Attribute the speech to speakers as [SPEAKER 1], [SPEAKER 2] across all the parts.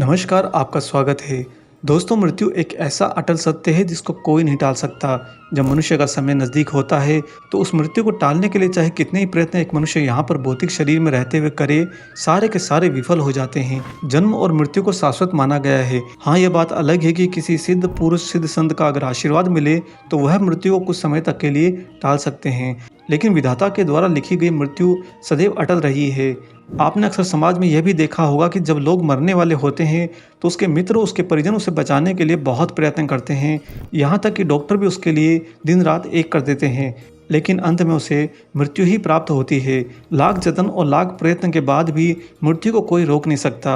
[SPEAKER 1] नमस्कार, आपका स्वागत है। दोस्तों, मृत्यु एक ऐसा अटल सत्य है जिसको कोई नहीं टाल सकता। जब मनुष्य का समय नज़दीक होता है तो उस मृत्यु को टालने के लिए चाहे कितने ही प्रयत्न एक मनुष्य यहाँ पर भौतिक शरीर में रहते हुए करे, सारे के सारे विफल हो जाते हैं। जन्म और मृत्यु को शाश्वत माना गया है। हाँ, यह बात अलग है कि किसी सिद्ध पुरुष, सिद्ध संत का अगर आशीर्वाद मिले तो वह मृत्यु को कुछ समय तक के लिए टाल सकते हैं, लेकिन विधाता के द्वारा लिखी गई मृत्यु सदैव अटल रही है। आपने अक्सर समाज में यह भी देखा होगा कि जब लोग मरने वाले होते हैं तो उसके मित्र, उसके परिजन उसे बचाने के लिए बहुत प्रयत्न करते हैं। यहाँ तक कि डॉक्टर भी उसके लिए दिन रात एक कर देते हैं, लेकिन अंत में उसे मृत्यु ही प्राप्त होती है। लाख जतन और लाख प्रयत्न के बाद भी मृत्यु को कोई रोक नहीं सकता।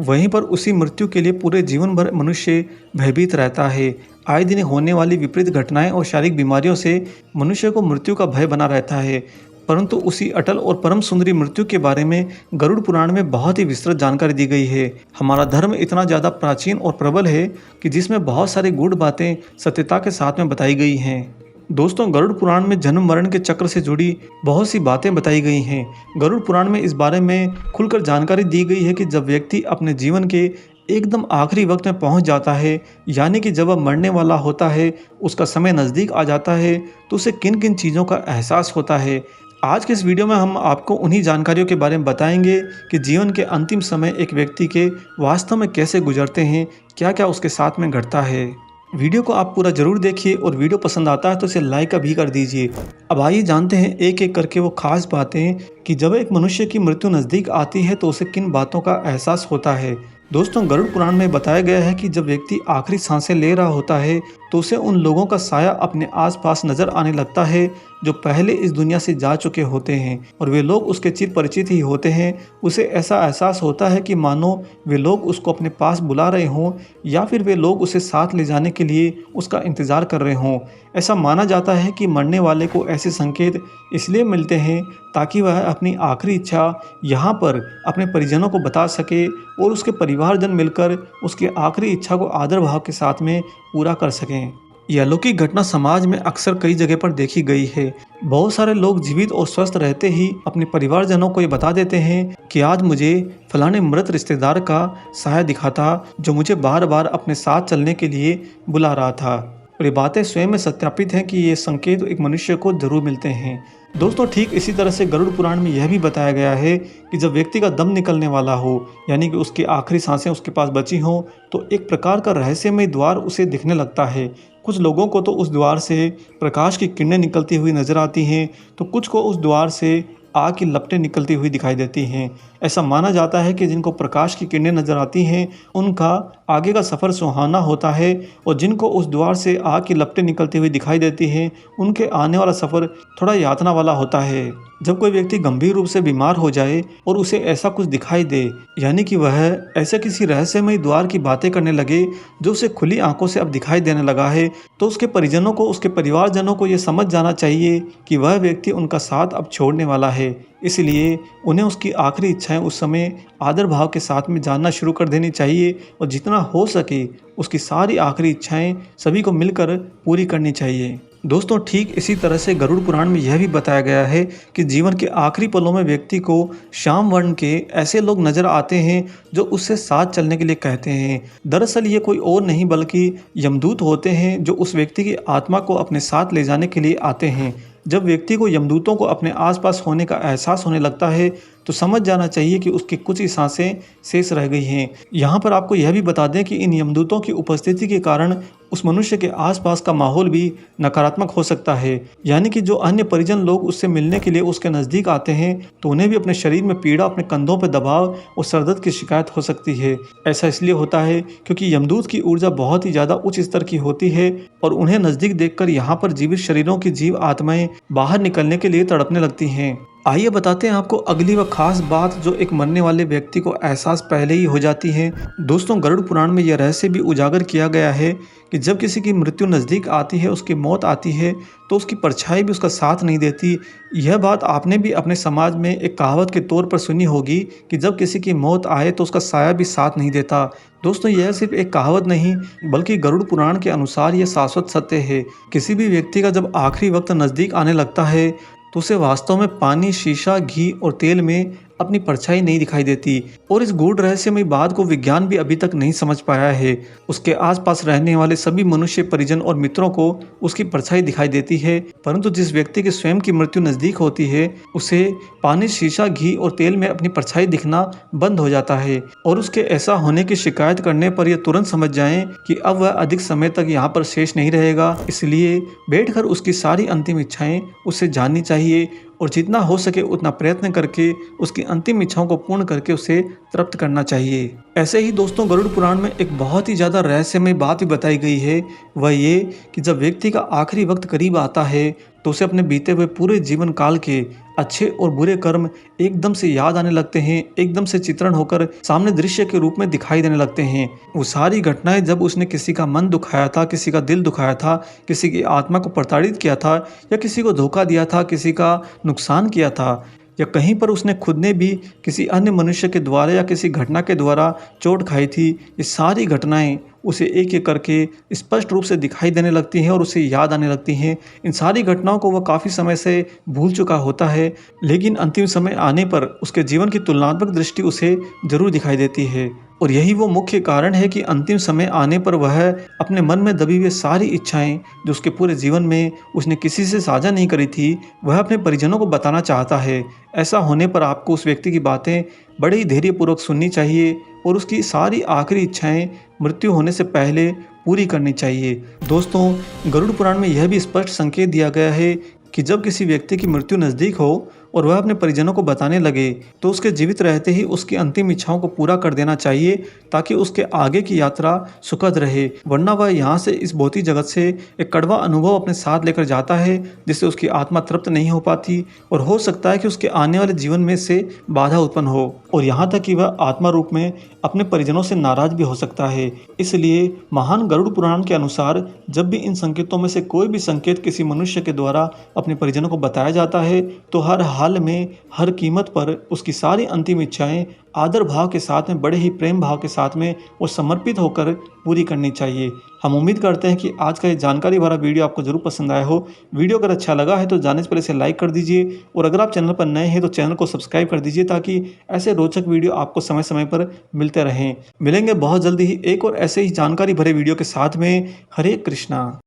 [SPEAKER 1] वहीं पर उसी मृत्यु के लिए पूरे जीवन भर मनुष्य भयभीत रहता है। आए दिन होने वाली विपरीत घटनाएं और शारीरिक बीमारियों से मनुष्य को मृत्यु का भय बना रहता है। परंतु उसी अटल और परम सुंदरी मृत्यु के बारे में गरुड़ पुराण में बहुत ही विस्तृत जानकारी दी गई है। हमारा धर्म इतना ज़्यादा प्राचीन और प्रबल है कि जिसमें बहुत सारी गूढ़ बातें सत्यता के साथ में बताई गई हैं। दोस्तों, गरुड़ पुराण में जन्म मरण के चक्र से जुड़ी बहुत सी बातें बताई गई हैं। गरुड़ पुराण में इस बारे में खुलकर जानकारी दी गई है कि जब व्यक्ति अपने जीवन के एकदम आखिरी वक्त में पहुंच जाता है, यानी कि जब वह मरने वाला होता है, उसका समय नज़दीक आ जाता है, तो उसे किन किन चीज़ों का एहसास होता है। आज के इस वीडियो में हम आपको उन्हीं जानकारियों के बारे में बताएंगे कि जीवन के अंतिम समय एक व्यक्ति के वास्तव में कैसे गुजरते हैं, क्या क्या उसके साथ में घटता है। वीडियो को आप पूरा जरूर देखिए और वीडियो पसंद आता है तो इसे लाइक भी कर दीजिए। अब आइए जानते हैं एक एक करके वो खास बातें कि जब एक मनुष्य की मृत्यु नज़दीक आती है तो उसे किन बातों का एहसास होता है। दोस्तों, गरुड़ पुराण में बताया गया है कि जब व्यक्ति आखिरी सांसें ले रहा होता है तो उसे उन लोगों का साया अपने आसपास नजर आने लगता है जो पहले इस दुनिया से जा चुके होते हैं, और वे लोग उसके चिर परिचित ही होते हैं। उसे ऐसा एहसास होता है कि मानो वे लोग उसको अपने पास बुला रहे हों या फिर वे लोग उसे साथ ले जाने के लिए उसका इंतज़ार कर रहे हों। ऐसा माना जाता है कि मरने वाले को ऐसे संकेत इसलिए मिलते हैं ताकि वह अपनी आखिरी इच्छा यहाँ पर अपने परिजनों को बता सके और उसके परिवारजन मिलकर उसकी आखिरी इच्छा को आदर भाव के साथ में पूरा कर सकें। यह अलौकिक घटना समाज में अक्सर कई जगह पर देखी गई है। बहुत सारे लोग जीवित और स्वस्थ रहते ही अपने परिवारजनों को ये बता देते हैं कि आज मुझे फलाने मृत रिश्तेदार का साया दिखा था जो मुझे बार बार अपने साथ चलने के लिए बुला रहा था। और ये बातें स्वयं में सत्यापित हैं कि ये संकेत एक मनुष्य को जरूर मिलते हैं। दोस्तों, ठीक इसी तरह से गरुड़ पुराण में यह भी बताया गया है कि जब व्यक्ति का दम निकलने वाला हो, यानी कि उसकी आखिरी सांसें उसके पास बची हों, तो एक प्रकार का रहस्यमय द्वार उसे दिखने लगता है। कुछ लोगों को तो उस द्वार से प्रकाश की किरणें निकलती हुई नजर आती हैं, तो कुछ को उस द्वार से आग की लपटें निकलती हुई दिखाई देती हैं। ऐसा माना जाता है कि जिनको प्रकाश की किरणें नजर आती हैं उनका आगे का सफ़र सुहाना होता है, और जिनको उस द्वार से आग की लपटें निकलती हुई दिखाई देती हैं उनके आने वाला सफ़र थोड़ा यातना वाला होता है। जब कोई व्यक्ति गंभीर रूप से बीमार हो जाए और उसे ऐसा कुछ दिखाई दे, यानी कि वह ऐसे किसी रहस्यमय द्वार की बातें करने लगे जो उसे खुली आंखों से अब दिखाई देने लगा है, तो उसके परिजनों को, उसके परिवारजनों को यह समझ जाना चाहिए कि वह व्यक्ति उनका साथ अब छोड़ने वाला है। इसलिए उन्हें उसकी आखिरी इच्छाएं उस समय आदर भाव के साथ में जानना शुरू कर देनी चाहिए, और जितना हो सके उसकी सारी आखिरी इच्छाएं सभी को मिलकर पूरी करनी चाहिए। दोस्तों, ठीक इसी तरह से गरुड़ पुराण में यह भी बताया गया है कि जीवन के आखिरी पलों में व्यक्ति को श्याम वर्ण के ऐसे लोग नजर आते हैं जो उससे साथ चलने के लिए कहते हैं। दरअसल ये कोई और नहीं बल्कि यमदूत होते हैं जो उस व्यक्ति की आत्मा को अपने साथ ले जाने के लिए आते हैं। जब व्यक्ति को यमदूतों को अपने आसपास होने का एहसास होने लगता है तो समझ जाना चाहिए कि उसकी कुछ ही सांसें शेष रह गई हैं। यहाँ पर आपको यह भी बता दें कि इन यमदूतों की उपस्थिति के कारण उस मनुष्य के आसपास का माहौल भी नकारात्मक हो सकता है, यानी कि जो अन्य परिजन लोग उससे मिलने के लिए उसके नज़दीक आते हैं तो उन्हें भी अपने शरीर में पीड़ा, अपने कंधों पर दबाव और सरदर्द की शिकायत हो सकती है। ऐसा इसलिए होता है क्योंकि यमदूत की ऊर्जा बहुत ही ज़्यादा उच्च स्तर की होती है और उन्हें नज़दीक देखकर यहाँ पर जीवित शरीरों की जीव आत्माएं बाहर निकलने के लिए तड़पने लगती हैं। आइए बताते हैं आपको अगली व खास बात जो एक मरने वाले व्यक्ति को एहसास पहले ही हो जाती है। दोस्तों, गरुड़ पुराण में यह रहस्य भी उजागर किया गया है कि जब किसी की मृत्यु नज़दीक आती है, उसकी मौत आती है, तो उसकी परछाई भी उसका साथ नहीं देती। यह बात आपने भी अपने समाज में एक कहावत के तौर पर सुनी होगी कि जब किसी की मौत आए तो उसका साया भी साथ नहीं देता। दोस्तों, यह सिर्फ एक कहावत नहीं बल्कि गरुड़ पुराण के अनुसार यह शाश्वत सत्य है। किसी भी व्यक्ति का जब आखिरी वक्त नज़दीक आने लगता है तो उसे वास्तव में पानी, शीशा, घी और तेल में अपनी परछाई नहीं दिखाई देती और इस गूढ़ रहस्यमयी बात को विज्ञान भी अभी तक नहीं समझ पाया है। उसके आसपास रहने वाले सभी मनुष्य, परिजन और मित्रों को उसकी परछाई दिखाई देती है, परंतु जिस व्यक्ति की स्वयं की मृत्यु नजदीक होती है उसे पानी, शीशा, घी और तेल में अपनी परछाई दिखना बंद हो जाता है और उसके ऐसा होने की शिकायत करने पर यह तुरंत समझ जाएं कि अब वह अधिक समय तक यहाँ पर शेष नहीं रहेगा। इसलिए बैठकर उसकी सारी अंतिम इच्छाएं उसे जाननी चाहिए और जितना हो सके उतना प्रयत्न करके उसकी अंतिम इच्छाओं को पूर्ण करके उसे तृप्त करना चाहिए। ऐसे ही दोस्तों, गरुड़ पुराण में एक बहुत ही ज़्यादा रहस्यमय बात भी बताई गई है। वह ये कि जब व्यक्ति का आखिरी वक्त करीब आता है तो उसे अपने बीते हुए पूरे जीवन काल के अच्छे और बुरे कर्म एकदम से याद आने लगते हैं, एकदम से चित्रण होकर सामने दृश्य के रूप में दिखाई देने लगते हैं। वो सारी घटनाएं जब उसने किसी का मन दुखाया था, किसी का दिल दुखाया था, किसी की आत्मा को प्रताड़ित किया था या किसी को धोखा दिया था, किसी का नुकसान किया था या कहीं पर उसने खुद ने भी किसी अन्य मनुष्य के द्वारा या किसी घटना के द्वारा चोट खाई थी, ये सारी घटनाएं उसे एक एक करके स्पष्ट रूप से दिखाई देने लगती हैं और उसे याद आने लगती हैं। इन सारी घटनाओं को वह काफ़ी समय से भूल चुका होता है, लेकिन अंतिम समय आने पर उसके जीवन की तुलनात्मक दृष्टि उसे जरूर दिखाई देती है और यही वो मुख्य कारण है कि अंतिम समय आने पर वह अपने मन में दबी हुई सारी इच्छाएं जो उसके पूरे जीवन में उसने किसी से साझा नहीं करी थी, वह अपने परिजनों को बताना चाहता है। ऐसा होने पर आपको उस व्यक्ति की बातें बड़े ही धैर्यपूर्वक सुननी चाहिए और उसकी सारी आखिरी इच्छाएं मृत्यु होने से पहले पूरी करनी चाहिए। दोस्तों, गरुड़ पुराण में यह भी स्पष्ट संकेत दिया गया है कि जब किसी व्यक्ति की मृत्यु नज़दीक हो और वह अपने परिजनों को बताने लगे तो उसके जीवित रहते ही उसकी अंतिम इच्छाओं को पूरा कर देना चाहिए ताकि उसके आगे की यात्रा सुखद रहे, वरना वह यहाँ से इस भौतिक जगत से एक कड़वा अनुभव अपने साथ लेकर जाता है जिससे उसकी आत्मा तृप्त नहीं हो पाती और हो सकता है कि उसके आने वाले जीवन में से बाधा उत्पन्न हो और यहाँ तक कि वह आत्मा रूप में अपने परिजनों से नाराज भी हो सकता है। इसलिए महान गरुड़ पुराण के अनुसार जब भी इन संकेतों में से कोई भी संकेत किसी मनुष्य के द्वारा अपने परिजनों को बताया जाता है तो हर हाल में, हर कीमत पर उसकी सारी अंतिम इच्छाएं आदर भाव के साथ में, बड़े ही प्रेम भाव के साथ में वो समर्पित होकर पूरी करनी चाहिए। हम उम्मीद करते हैं कि आज का ये जानकारी भरा वीडियो आपको जरूर पसंद आया हो। वीडियो अगर अच्छा लगा है तो जाने से पहले इसे लाइक कर दीजिए और अगर आप चैनल पर नए हैं तो चैनल को सब्सक्राइब कर दीजिए ताकि ऐसे रोचक वीडियो आपको समय समय पर मिलते रहें। मिलेंगे बहुत जल्दी ही एक और ऐसे ही जानकारी भरे वीडियो के साथ में। हरे कृष्णा।